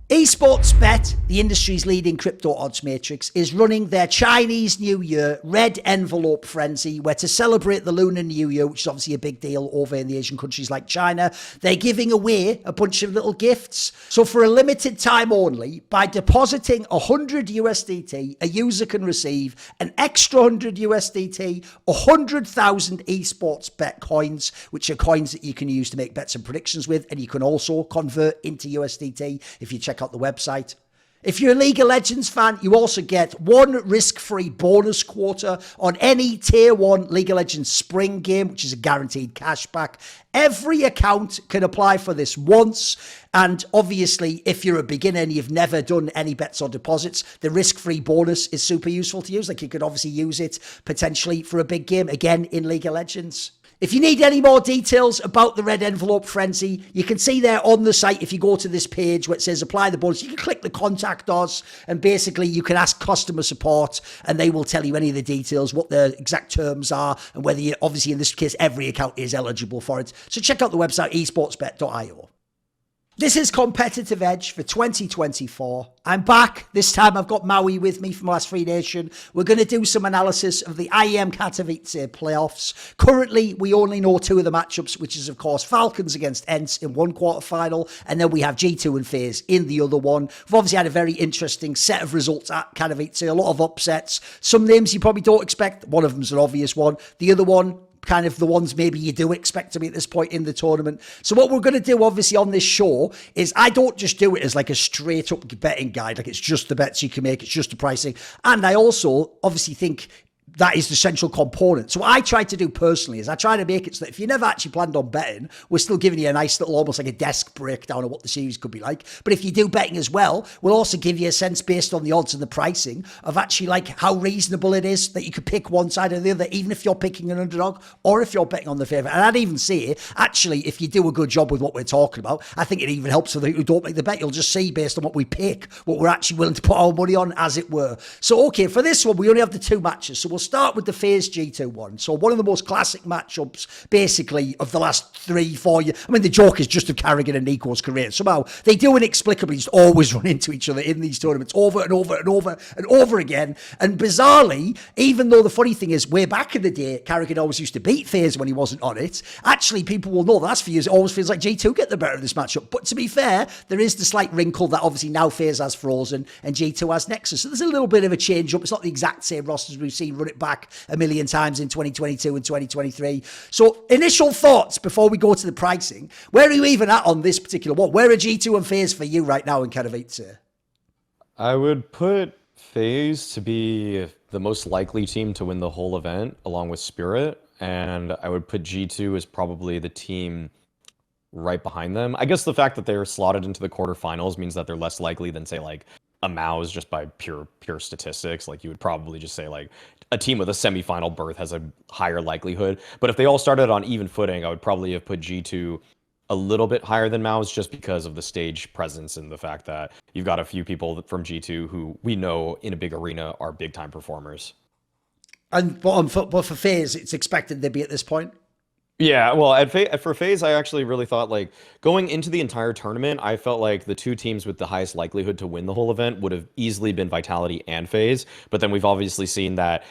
Esports Bet, the industry's leading crypto odds matrix, is running their Chinese New Year red envelope frenzy, where to celebrate the Lunar New Year, which is obviously a big deal over in the Asian countries like China, they're giving away a bunch of little gifts. So for a limited time only, by depositing 100 USDT, a user can receive an extra 100 USDT, 100,000 Esports Bet coins, which are coins that you can use to make bets and predictions with, and you can also convert into USDT if you check out the website. If you're a League of Legends fan, you also get one risk-free bonus quarter on any Tier 1 League of Legends Spring game, which is a guaranteed cashback. Every account can apply for this once. And obviously, if you're a beginner and you've never done any bets or deposits, the risk-free bonus is super useful to use. Like, you could obviously use it potentially for a big game, again, in League of Legends. If you need any more details about the red envelope frenzy, you can see there on the site, if you go to this page where it says apply the bonus, you can click the contact us, and basically you can ask customer support and they will tell you any of the details, what the exact terms are, and whether you, obviously in this case, every account is eligible for it. So check out the website, esportsbet.io. This is Competitive Edge for 2024. I'm back. This time I've got Maui with me from S3E Nation. We're going to do some analysis of the IEM Katowice playoffs. Currently, we only know two of the matchups, which is, of course, Falcons against ENCE in one quarterfinal, and then we have G2 and FaZe in the other one. We've obviously had a very interesting set of results at Katowice, a lot of upsets. Some names you probably don't expect. One of them's an obvious one. The other one, kind of the ones maybe you do expect to be at this point in the tournament. So what we're going to do, obviously, on this show is I don't just do it as like a straight up betting guide, like it's just the bets you can make, it's just the pricing. And I also obviously think that is the central component. So what I try to do personally is I try to make it so that if you never actually planned on betting, we're still giving you a nice little, almost like a desk breakdown of what the series could be like. But if you do betting as well, we'll also give you a sense based on the odds and the pricing of actually like how reasonable it is that you could pick one side or the other, even if you're picking an underdog or if you're betting on the favourite. And I'd even say, actually, if you do a good job with what we're talking about, I think it even helps for those who don't make the bet. You'll just see based on what we pick, what we're actually willing to put our money on, as it were. So, okay, for this one, we only have the two matches. So we'll start with the FaZe G2 one. So one of the most classic matchups, basically, of the last 3-4 years. I mean, the joke is just of Carrigan and Nico's career. Somehow, they do inexplicably just always run into each other in these tournaments over and over and over and over again. And bizarrely, even though the funny thing is, way back in the day, Carrigan always used to beat FaZe when he wasn't on it. Actually, people will know the last few years, it always feels like G2 get the better of this matchup. But to be fair, there is the slight wrinkle that obviously now FaZe has Frozen and G2 has Nexus. So there's a little bit of a change up. It's not the exact same rosters we've seen run it back a million times in 2022 and 2023. So initial thoughts before we go to the pricing. Where are you even at on this particular one? Where are G2 and FaZe for you right now in Katowice? I would put FaZe to be the most likely team to win the whole event, along with Spirit, and I would put G2 as probably the team right behind them. I guess the fact that they're slotted into the quarterfinals means that they're less likely than, say, like a Maus, just by pure statistics. Like, you would probably just say like a team with a semifinal berth has a higher likelihood. But if they all started on even footing, I would probably have put G2 a little bit higher than Maus, just because of the stage presence and the fact that you've got a few people from G2 who we know in a big arena are big time performers. And but for FaZe, it's expected they'd be at this point. Yeah, well, for FaZe, I actually really thought, like, going into the entire tournament, I felt like the two teams with the highest likelihood to win the whole event would have easily been Vitality and FaZe. But then we've obviously seen that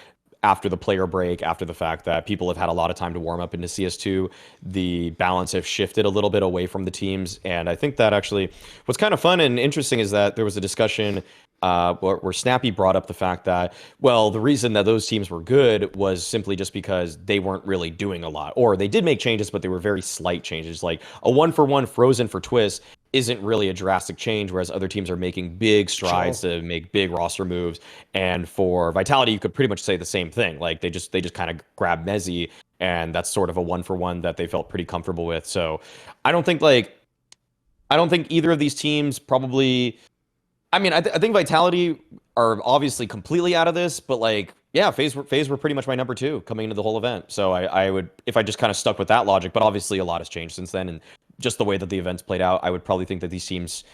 after the player break, after the fact that people have had a lot of time to warm up into CS2, the balance has shifted a little bit away from the teams. And I think that actually what's kind of fun and interesting is that there was a discussion where Snappy brought up the fact that, well, the reason that those teams were good was simply just because they weren't really doing a lot. Or they did make changes, but they were very slight changes. Like a 1-for-1 Frozen for Twist isn't really a drastic change, whereas other teams are making big strides to make big roster moves. And for Vitality, you could pretty much say the same thing. Like they just kind of grabbed Mezzy, and that's sort of a 1-for-1 that they felt pretty comfortable with. So I don't think either of these teams probably. I mean, I think Vitality are obviously completely out of this, but like, yeah, FaZe were pretty much my number 2 coming into the whole event. So I would, if I just kind of stuck with that logic, but obviously a lot has changed since then, and just the way that the event's played out, I would probably think that these teams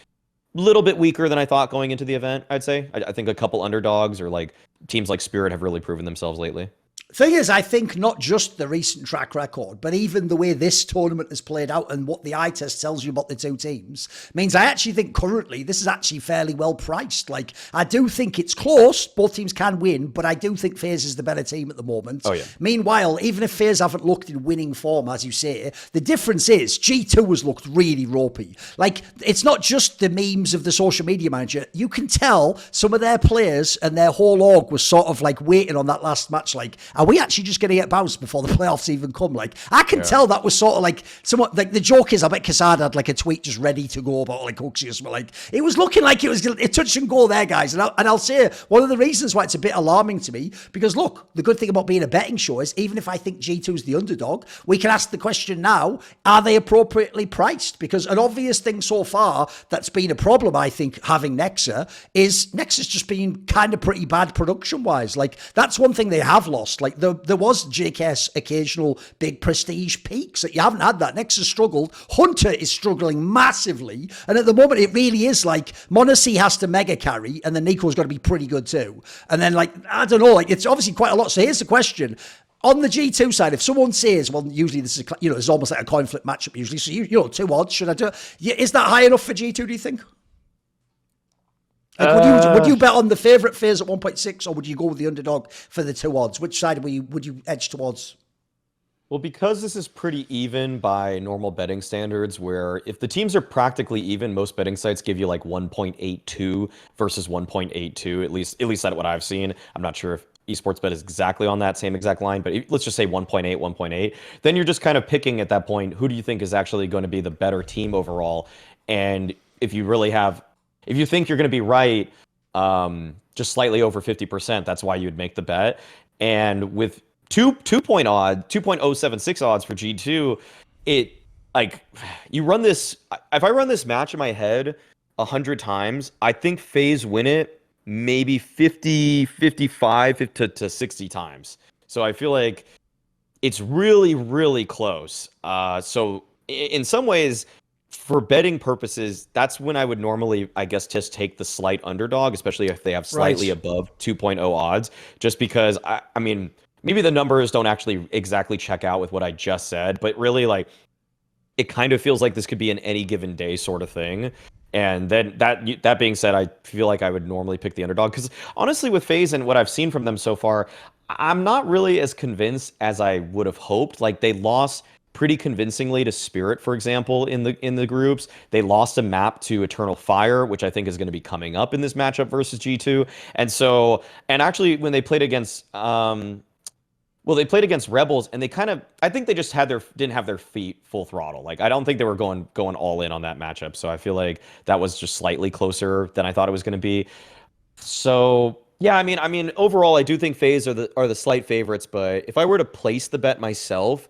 a little bit weaker than I thought going into the event, I'd say. I think a couple underdogs or like teams like Spirit have really proven themselves lately. Thing is, I think not just the recent track record, but even the way this tournament has played out and what the eye test tells you about the two teams means I actually think currently this is actually fairly well priced. Like, I do think it's close. Both teams can win, but I do think FaZe is the better team at the moment. Oh, yeah. Meanwhile, even if FaZe haven't looked in winning form, as you say, the difference is G2 has looked really ropey. Like, it's not just the memes of the social media manager. You can tell some of their players and their whole org was sort of like waiting on that last match, like, are we actually just going to get bounced before the playoffs even come? Like, I can tell that was sort of like somewhat like the joke is I bet Casada had like a tweet just ready to go about like Huxius, but like it was looking like it was a touch and go there, guys. And I'll say one of the reasons why it's a bit alarming to me, because look, the good thing about being a betting show is even if I think G2's the underdog, we can ask the question now, are they appropriately priced? Because an obvious thing so far that's been a problem, I think, having Nexa is Nexa's just been kind of pretty bad production wise. Like, that's one thing they have lost. Like, there was JK's occasional big prestige peaks that you haven't had that. Nexa struggled. Hunter is struggling massively. And at the moment, it really is like Monacy has to mega carry and then Nico's got to be pretty good too. And then, like, I don't know, like, it's obviously quite a lot. So here's the question. On the G2 side, if someone says, well, usually this is, you know, it's almost like a coin flip matchup usually. So, you know, 2 odds, should I do it? Yeah, is that high enough for G2, do you think? Like, would you bet on the favourite FaZe at 1.6, or would you go with the underdog for the 2 odds? Which side would you edge towards? Well, because this is pretty even by normal betting standards, where if the teams are practically even, most betting sites give you like 1.82 versus 1.82, at least that's what I've seen. I'm not sure if Esports Bet is exactly on that same exact line, but let's just say 1.8, 1.8. Then you're just kind of picking at that point, who do you think is actually going to be the better team overall? And if you think you're going to be right, just slightly over 50%, that's why you'd make the bet. And with 2.076 odds for G2, it, like, you run this, if I run this match in my head 100 times, I think FaZe win it maybe 55 to 60 times. So I feel like it's really, really close. So in some ways, for betting purposes, that's when I would normally, I guess, just take the slight underdog, especially if they have slightly above 2.0 odds, just because, I mean, maybe the numbers don't actually exactly check out with what I just said, but really, like, it kind of feels like this could be an any given day sort of thing. And then that being said, I feel like I would normally pick the underdog, because honestly, with FaZe and what I've seen from them so far, I'm not really as convinced as I would have hoped. Like, they lost pretty convincingly to Spirit, for example, in the groups. They lost a map to Eternal Fire, which I think is going to be coming up in this matchup versus G2. And actually, when they played against they played against Rebels, and I think they just didn't have their feet full throttle. Like, I don't think they were going all in on that matchup. So I feel like that was just slightly closer than I thought it was going to be. So yeah, I mean, overall, I do think FaZe are the slight favorites. But if I were to place the bet myself,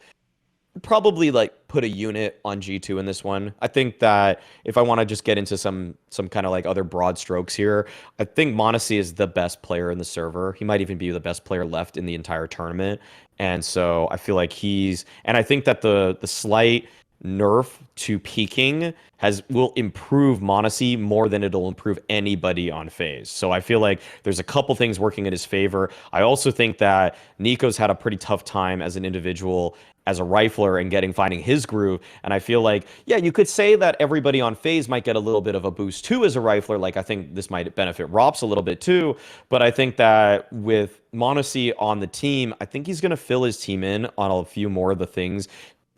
probably like put a unit on G2 in this one. I think that if I want to just get into some kind of like other broad strokes here, I think Mauisnake is the best player in the server. He might even be the best player left in the entire tournament. And so I feel like and I think that the slight nerf to peaking will improve Mauisnake more than it'll improve anybody on FaZe. So I feel like there's a couple things working in his favor. I also think that Nico's had a pretty tough time as an individual, as a rifler, and finding his groove. And I feel like, yeah, you could say that everybody on FaZe might get a little bit of a boost too as a rifler. Like, I think this might benefit Rops a little bit too. But I think that with Mauisnake on the team, I think he's going to fill his team in on a few more of the things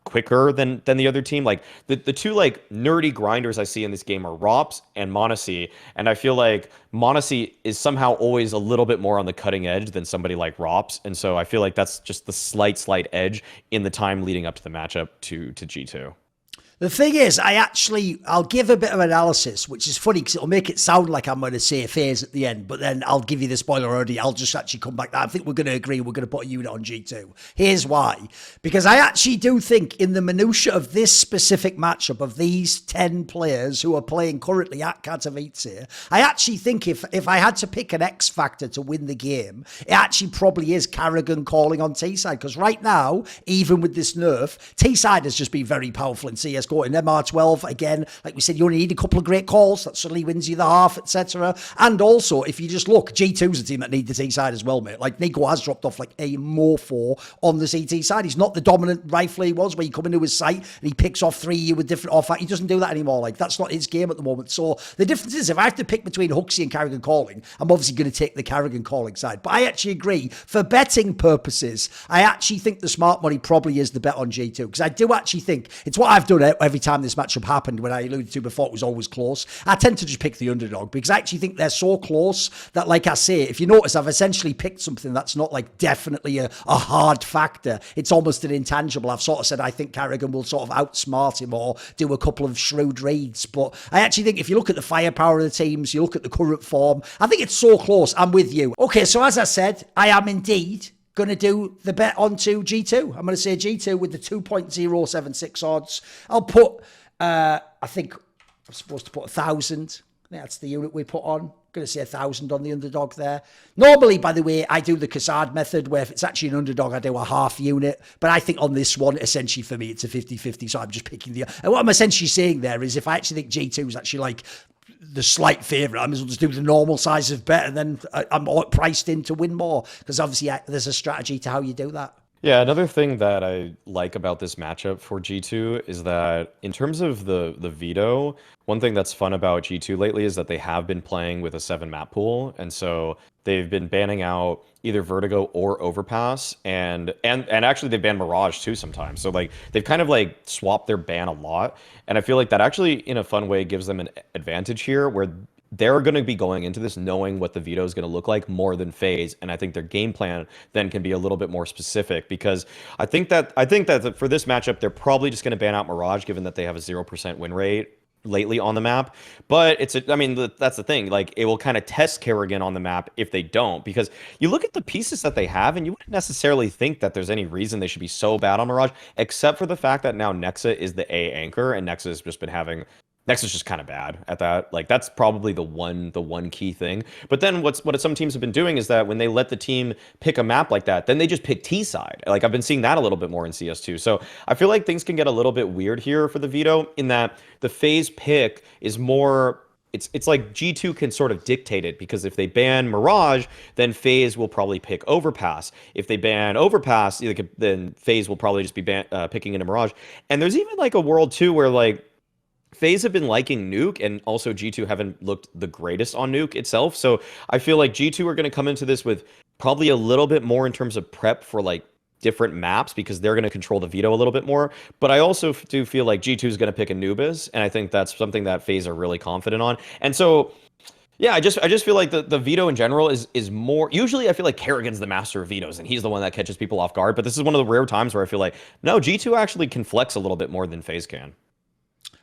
quicker than the other team. Like, the two like nerdy grinders I see in this game are Rops and Mauisnake, and I feel like Mauisnake is somehow always a little bit more on the cutting edge than somebody like Rops, and so I feel like that's just the slight edge in the time leading up to the matchup to G2. The thing is, I'll give a bit of analysis, which is funny because it'll make it sound like I'm going to say FaZe at the end, but then I'll give you the spoiler already. I'll just actually come back. I think we're going to agree we're going to put a unit on G2. Here's why. Because I actually do think in the minutiae of this specific matchup of these 10 players who are playing currently at Katowice, I actually think if I had to pick an X factor to win the game, it actually probably is Karrigan calling on T-side. Because right now, even with this nerf, T-side has just been very powerful in CS CSGO in MR12, again, like we said, you only need a couple of great calls. That suddenly wins you the half, etc. And also, if you just look, G2's a team that need the T side as well, mate. Like, Nico has dropped off like a morpho on the CT side. He's not the dominant rifler he was, where you come into his site and he picks off 3 with different off. He doesn't do that anymore. Like, that's not his game at the moment. So the difference is, if I have to pick between Huxley and Carrigan calling, I'm obviously going to take the Carrigan calling side. But I actually agree, for betting purposes, I actually think the smart money probably is the bet on G2, because I do actually think it's what I've done every time this matchup happened. When I alluded to before, it was always close. I tend to just pick the underdog, because I actually think they're so close that, like I say, if you notice, I've essentially picked something that's not like definitely a hard factor. It's almost an intangible. I've sort of said I think Carrigan will sort of outsmart him or do a couple of shrewd reads. But I actually think if you look at the firepower of the teams, you look at the current form, I think it's so close. I'm with you. Okay, so as I said, I am indeed going to do the bet onto G2. I'm going to say G2 with the 2.076 odds. I'll put, I think I'm supposed to put 1,000. That's the unit we put on. Going to say 1,000 on the underdog there. Normally, by the way, I do the Cassard method, where if it's actually an underdog, I do a half unit. But I think on this one, essentially for me, it's a 50-50. So I'm just picking the... And what I'm essentially saying there is, if I actually think G2 is actually like the slight favourite, I might as well just do the normal size of bet, and then I'm priced in to win more. Because obviously there's a strategy to how you do that. Yeah, another thing that I like about this matchup for G2 is that in terms of the veto, one thing that's fun about G2 lately is that they have been playing with a 7 map pool, and so they've been banning out either Vertigo or Overpass, and actually they banned Mirage too sometimes. So like they've kind of like swapped their ban a lot, and I feel like that actually in a fun way gives them an advantage here, where they're going to be going into this knowing what the veto is going to look like more than FaZe, and I think their game plan then can be a little bit more specific, because I think that for this matchup they're probably just going to ban out Mirage, given that they have a 0% win rate lately on the map. But I mean, that's the thing, like it will kind of test Kerrigan on the map if they don't, because you look at the pieces that they have and you wouldn't necessarily think that there's any reason they should be so bad on Mirage, except for the fact that now Nexa is the A anchor, and Nexa has just been having... Nexus is just kind of bad at that. Like that's probably the one key thing. But then what some teams have been doing is that when they let the team pick a map like that, then they just pick T side. Like I've been seeing that a little bit more in CS2. So I feel like things can get a little bit weird here for the veto, in that the FaZe pick is more... It's like G2 can sort of dictate it, because if they ban Mirage, then FaZe will probably pick Overpass. If they ban Overpass, then FaZe will probably just be picking into Mirage. And there's even like a world too where like FaZe have been liking Nuke, and also G2 haven't looked the greatest on Nuke itself. So I feel like G2 are going to come into this with probably a little bit more in terms of prep for like different maps, because they're going to control the veto a little bit more. But I also do feel like G2 is going to pick Anubis, and I think that's something that FaZe are really confident on. And so yeah, I just feel like the veto in general is more... Usually I feel like Kerrigan's the master of vetoes, and he's the one that catches people off guard. But this is one of the rare times where I feel like, no, G2 actually can flex a little bit more than FaZe can.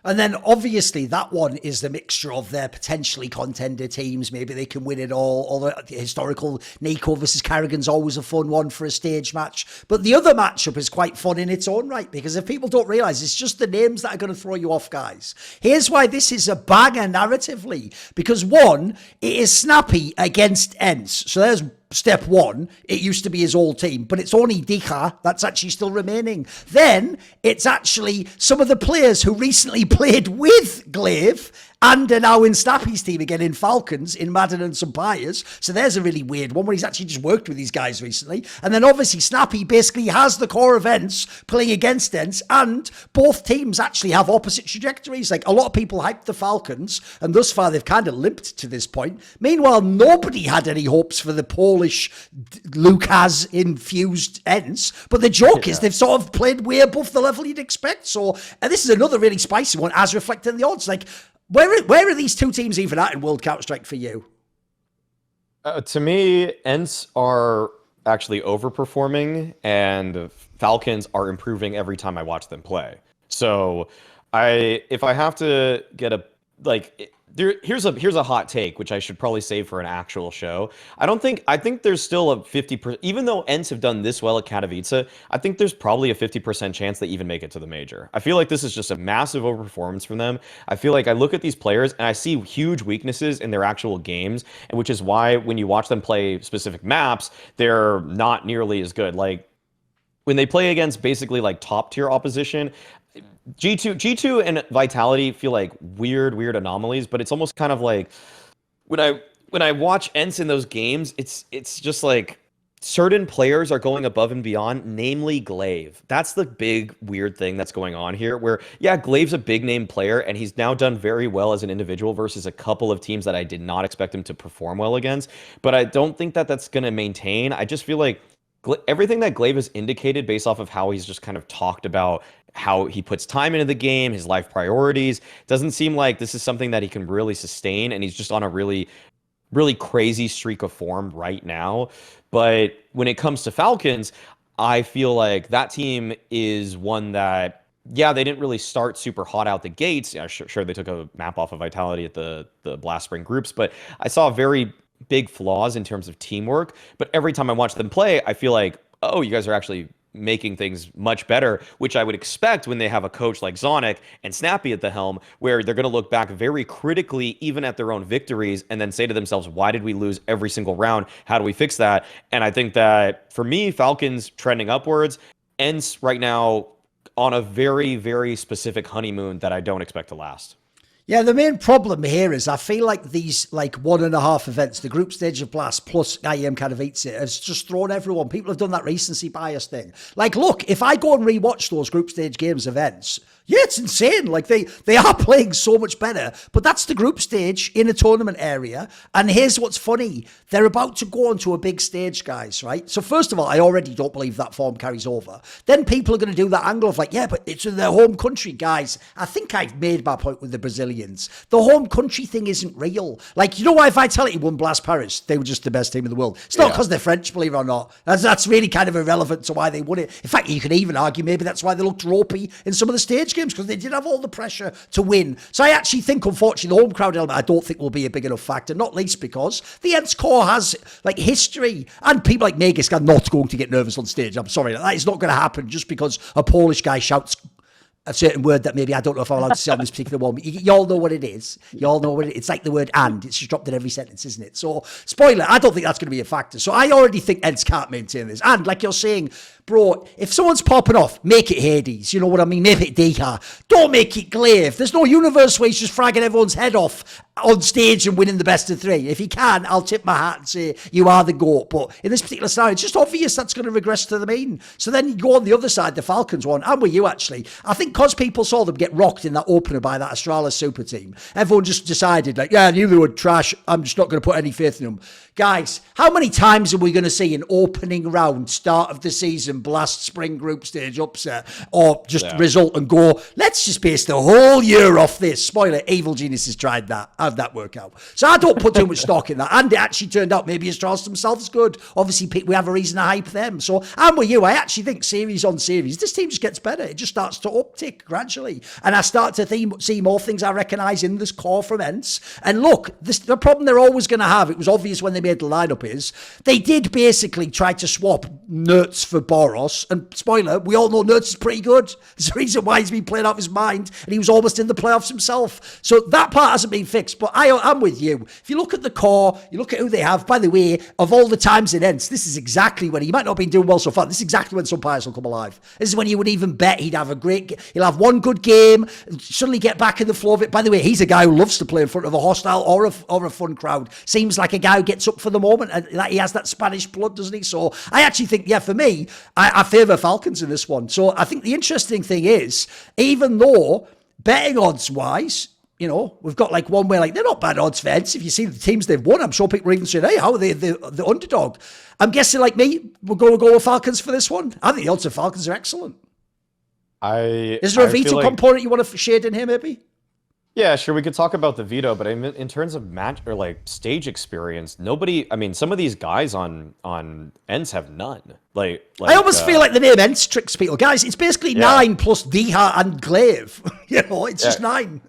And then obviously that one is the mixture of their potentially contender teams. Maybe they can win it all. Or the historical Nico versus Carrigan's always a fun one for a stage match. But the other matchup is quite fun in its own right, because if people don't realise, it's just the names that are going to throw you off, guys. Here's why this is a banger narratively. Because one, it is Snappy against ENCE. So there's step one. It used to be his old team, but it's only Dika that's actually still remaining. Then it's actually some of the players who recently played with Glaive and are now in Snappy's team again in Falcons, in Madden and some Pyres. So there's a really weird one where he's actually just worked with these guys recently. And then obviously Snappy basically has the core events playing against ENCE, and both teams actually have opposite trajectories. Like a lot of people hyped the Falcons, and thus far they've kind of limped to this point. Meanwhile, nobody had any hopes for the Polish Lukas infused ENCE. But the joke is they've sort of played way above the level you'd expect. So, and this is another really spicy one as reflected in the odds. Like, where are these two teams even at in World Counter-Strike for you? To me, ENCE are actually overperforming, and Falcons are improving every time I watch them play. So, if I have to get a here's a hot take, which I should probably save for an actual show. I think there's still a 50%, even though ENCE have done this well at Katowice, I think there's probably a 50% chance they even make it to the major. I feel like this is just a massive overperformance from them. I feel like I look at these players and I see huge weaknesses in their actual games, and which is why when you watch them play specific maps, they're not nearly as good. Like, when they play against basically like top tier opposition, G2 and Vitality feel like weird anomalies, but it's almost kind of like when I watch ENCE in those games, it's just like certain players are going above and beyond, namely Glaive. That's the big weird thing that's going on here, where yeah, Glaive's a big name player and he's now done very well as an individual versus a couple of teams that I did not expect him to perform well against, but I don't think that that's going to maintain. I just feel like everything that Glaive has indicated based off of how he's just kind of talked about how he puts time into the game, his life priorities, doesn't seem like this is something that he can really sustain, and he's just on a really crazy streak of form right now. But when it comes to Falcons, I feel like that team is one that, yeah, they didn't really start super hot out the gates. Yeah, sure they took a map off of Vitality at the Blast Spring groups, but I saw very big flaws in terms of teamwork. But every time I watch them play, I feel like, oh, you guys are actually making things much better, which I would expect when they have a coach like Zonic and Snappy at the helm, where they're going to look back very critically, even at their own victories, and then say to themselves, why did we lose every single round? How do we fix that? And I think that, for me, Falcons trending upwards, ENCE right now on a very specific honeymoon that I don't expect to last. Yeah, the main problem here is I feel like these 1.5 events, the group stage of Blast plus IEM Katowice, has just thrown everyone. People have done that recency bias thing. Like, look, if I go and rewatch those group stage games events, yeah, it's insane. Like, they are playing so much better, but that's the group stage in a tournament area. And here's what's funny. They're about to go onto a big stage, guys, right? So first of all, I already don't believe that form carries over. Then people are going to do that angle of like, yeah, but it's in their home country, guys. I think I've made my point with the Brazilians. The home country thing isn't real. Like, you know why Vitality won Blast Paris? They were just the best team in the world. It's not because they're French, believe it or not. That's really kind of irrelevant to why they won it. In fact, you could even argue maybe that's why they looked ropey in some of the stage games, because they did have all the pressure to win. So I actually think, unfortunately, the home crowd element, I don't think will be a big enough factor, not least because the ENCE core has like history, and people like Megas are not going to get nervous on stage. I'm sorry, that is not going to happen just because a Polish guy shouts a certain word that maybe I don't know if I'm allowed to say on this particular one. You all know what it is. You all know what it is. It's like the word "and." It's just dropped in every sentence, isn't it? So, spoiler, I don't think that's going to be a factor. So I already think ENCE can't maintain this. And like you're saying, bro, if someone's popping off, make it Hades. You know what I mean? Make it Deha. Don't make it Glaive. There's no universe where he's just fragging everyone's head off on stage and winning the best of 3. If he can, I'll tip my hat and say you are the GOAT. But in this particular scenario, it's just obvious that's going to regress to the mean. So then you go on the other side, the Falcons one. I'm with you, actually. I think because people saw them get rocked in that opener by that Astralis super team, everyone just decided, like, yeah, I knew they were trash. I'm just not going to put any faith in them. Guys, how many times are we going to see an opening round, start of the season, Blast Spring group stage upset, or just result and go, let's just base the whole year off this? Spoiler, Evil Geniuses tried that. How'd that work out? So I don't put too much stock in that. And it actually turned out maybe Astralis themselves good. Obviously, we have a reason to hype them. So I'm with you. I actually think series on series, this team just gets better. It just starts to uptick gradually. And I start to see more things I recognise in this core from ENCE. And look, the problem they're always going to have, it was obvious when they made the lineup, is they did basically try to swap Nertz for Boros. And spoiler, we all know Nertz is pretty good. There's a reason why he's been playing off his mind, and he was almost in the playoffs himself. So that part hasn't been fixed. But I'm with you. If you look at the core, you look at who they have. By the way, of all the times in ENCE, this is exactly when he might not have been doing well so far. This is exactly when some players will come alive. This is when you would even bet he'd have he'll have one good game, suddenly get back in the flow of it. By the way, he's a guy who loves to play in front of a hostile or a fun crowd. Seems like a guy who gets up for the moment, and that he has that Spanish blood, doesn't he? So I actually think, yeah, for me, I favour Falcons in this one. So I think the interesting thing is, even though betting odds wise, you know, we've got like one where like they're not bad odds for ENCE. If you see the teams they've won, I'm sure people are even saying, hey, how are they the underdog? I'm guessing like me, we'll go with Falcons for this one. I think the odds of Falcons are excellent. Is there a veto component you want to shade in here, maybe? Yeah, sure. We could talk about the veto, but in terms of match or like stage experience, nobody. I mean, some of these guys on ENCE have none. Like I almost feel like the name ENCE tricks people, guys. It's basically 9 plus Diha and Glaive. You know, it's just 9.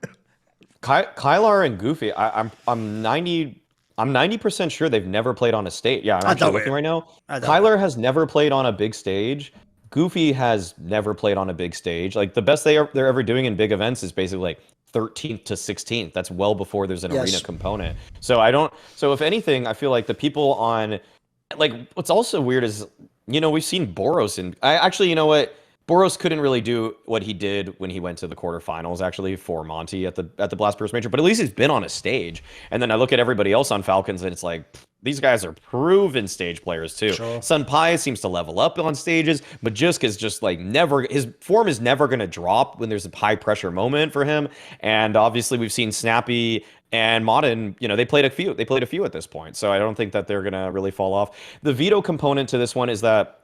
Kylar and Goofy. I'm 90% sure they've never played on a stage. Yeah, I'm actually looking right now. Kylar has never played on a big stage. Goofy has never played on a big stage. Like the best they're ever doing in big events is basically like 13th to 16th. That's well before there's an arena component. So if anything, I feel like the people on, like, what's also weird is we've seen Boros, and I actually, you know what? Boros couldn't really do what he did when he went to the quarterfinals, actually, for Monty at the Blast Burst Major. But at least he's been on a stage. And then I look at everybody else on Falcons, and it's like, these guys are proven stage players too. Sure. Sunpai seems to level up on stages, but Jusk is just like never. His form is never going to drop when there's a high pressure moment for him. And obviously, we've seen Snappy and Modern, they played a few. They played a few at this point, so I don't think that they're gonna really fall off. The veto component to this one is that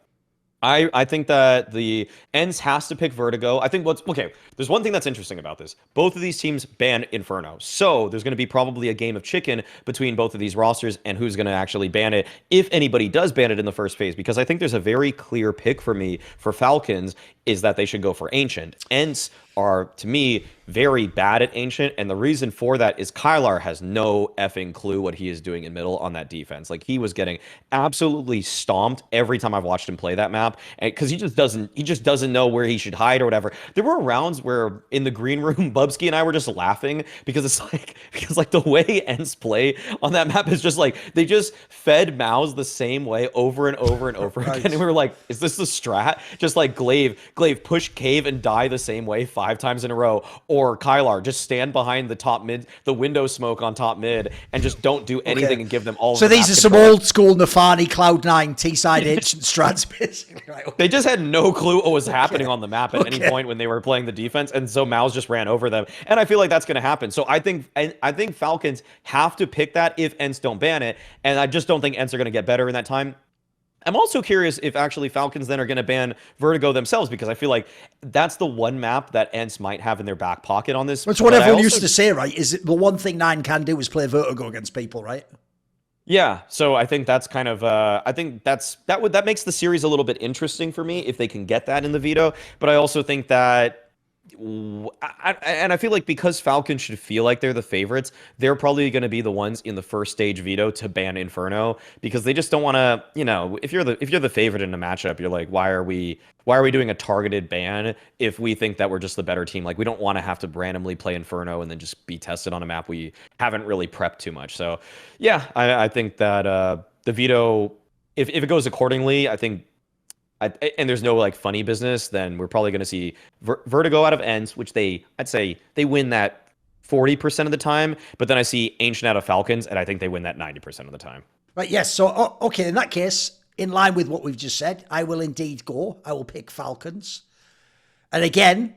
I think that the ENCE has to pick Vertigo. I think there's one thing that's interesting about this. Both of these teams ban Inferno. So there's going to be probably a game of chicken between both of these rosters and who's going to actually ban it, if anybody does ban it in the first phase. Because I think there's a very clear pick for me for Falcons is that they should go for Ancient. ENCE are, to me, very bad at Ancient, and the reason for that is Kylar has no effing clue what he is doing in middle on that defense. Like, he was getting absolutely stomped every time I've watched him play that map, because he just doesn't know where he should hide or whatever. There were rounds where in the green room, Bubsky and I were just laughing because the way ENCE play on that map is just like they just fed Maus the same way over and over and over again, and we were like, is this the strat? Just like Glaive push cave and die the same way 5 times in a row, or Kylar just stand behind the top mid, the window smoke on top mid, and just don't do anything and give them all. So these are some old school Nafani Cloud9 T-side ancient strats, basically. Right, okay. They just had no clue what was happening on the map at any point when they were playing the defense, and so Maus just ran over them. And I feel like that's going to happen. So I think Falcons have to pick that if ENCE don't ban it, and I just don't think ENCE are going to get better in that time. I'm also curious if actually Falcons then are going to ban Vertigo themselves, because I feel like that's the one map that ENCE might have in their back pocket on this. That's what everyone used to say, right? Is it the one thing Nine can do is play Vertigo against people, right? Yeah, so I think that's kind of I think that makes the series a little bit interesting for me if they can get that in the veto. But I also think that I feel like because Falcons should feel like they're the favorites, they're probably going to be the ones in the first stage veto to ban Inferno, because they just don't want to, if you're the favorite in a matchup, you're like, why are we doing a targeted ban if we think that we're just the better team? Like, we don't want to have to randomly play Inferno and then just be tested on a map we haven't really prepped too much. So yeah, I think that the veto, if it goes accordingly, I think, and there's no like funny business, then we're probably going to see Vertigo out of ENCE, which I'd say they win that 40% of the time. But then I see Ancient out of Falcons, and I think they win that 90% of the time. Right. Yes. So, okay. In that case, in line with what we've just said, I will indeed go. I will pick Falcons. And again,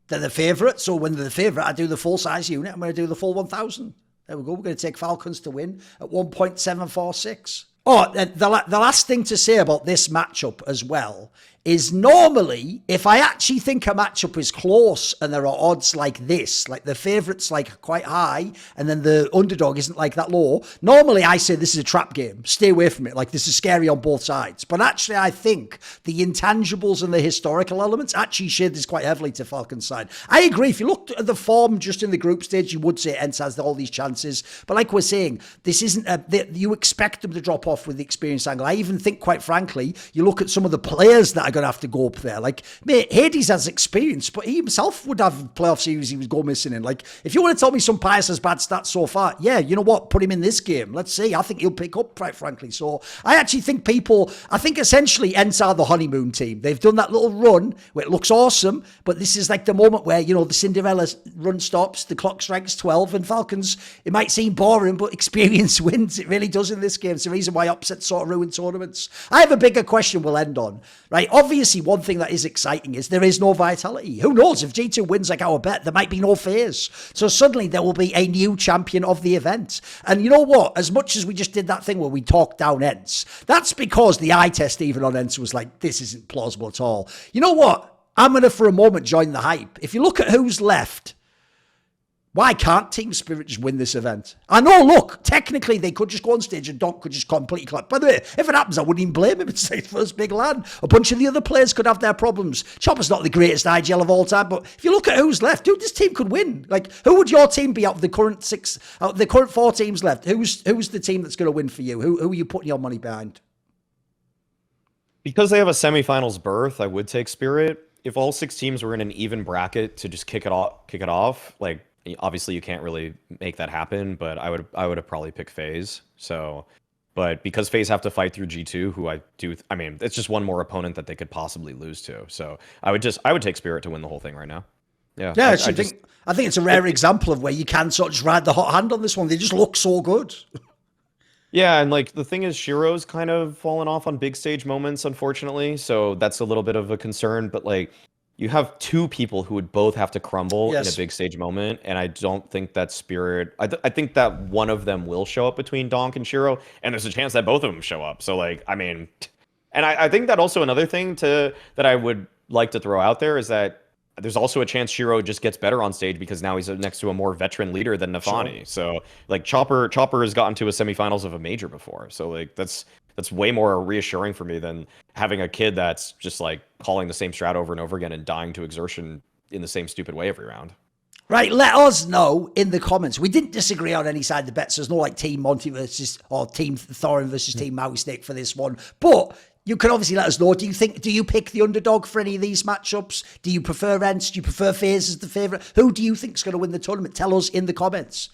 they're the favorite. So when they're the favorite, I do the full size unit. I'm going to do the full 1,000. There we go. We're going to take Falcons to win at 1.746. Oh, the last thing to say about this matchup as well is normally, if I actually think a matchup is close and there are odds like this, like the favourite's like quite high and then the underdog isn't like that low, normally I say this is a trap game. Stay away from it. Like, this is scary on both sides. But actually, I think the intangibles and the historical elements actually shade this quite heavily to Falcon's side. I agree. If you looked at the form just in the group stage, you would say ENCE has all these chances. But like we're saying, this isn't you expect them to drop off with the experience angle. I even think, quite frankly, you look at some of the players that are going to have to go up there. Like, mate, Hades has experience, but he himself would have playoff series he would go missing in. Like, if you want to tell me some Pius has bad stats so far, yeah, you know what? Put him in this game. Let's see. I think he'll pick up, quite frankly. So I actually think essentially ENCE are the honeymoon team. They've done that little run where it looks awesome, but this is like the moment where, the Cinderella run stops, the clock strikes 12, and Falcons, it might seem boring, but experience wins. It really does in this game. It's the reason why upsets sort of ruin tournaments. I have a bigger question we'll end on, right? Obviously, one thing that is exciting is there is no vitality. Who knows? If G2 wins like our bet, there might be no FaZe. So suddenly there will be a new champion of the event. And you know what? As much as we just did that thing where we talked down ENCE, that's because the eye test even on ENCE was like, this isn't plausible at all. You know what? I'm going to, for a moment, join the hype. If you look at who's left, why can't Team Spirit just win this event? I know, look, technically they could just go on stage and Donk could just completely collapse. By the way, if it happens, I wouldn't even blame him. It's his first big LAN. A bunch of the other players could have their problems. Chopper's not the greatest IGL of all time, but if you look at who's left, dude, this team could win. Like, who would your team be out of the current the current 4 teams left? Who's the team that's going to win for you? Who are you putting your money behind? Because they have a semifinals berth, I would take Spirit. If all 6 teams were in an even bracket to just kick it off, like, obviously you can't really make that happen, but I would have probably picked FaZe. So But because FaZe have to fight through G2, who I mean, it's just one more opponent that they could possibly lose to. So I would take Spirit to win the whole thing right now. Yeah. Yeah, I think it's a rare example of where you can sort of just ride the hot hand on this one. They just look so good. Yeah, and like the thing is, Shiro's kind of fallen off on big stage moments, unfortunately. So that's a little bit of a concern. But like, you have two people who would both have to crumble in a big stage moment, and I don't think that Spirit. I think that one of them will show up between Donk and Shiro, and there's a chance that both of them show up. So like, I mean, and I think that also another thing that I would like to throw out there is that there's also a chance Shiro just gets better on stage because now he's next to a more veteran leader than Nafani. Sure. So like Chopper has gotten to a semifinals of a major before. So like that's way more reassuring for me than having a kid that's just like calling the same strat over and over again and dying to exertion in the same stupid way every round. Right, let us know in the comments. We didn't disagree on any side of the bets. There's no like Team Monty versus or Team Thorin versus Team Mauisnake for this one. But you can obviously let us know. Do you pick the underdog for any of these matchups? Do you prefer ENCE? Do you prefer FaZe as the favourite? Who do you think is going to win the tournament? Tell us in the comments.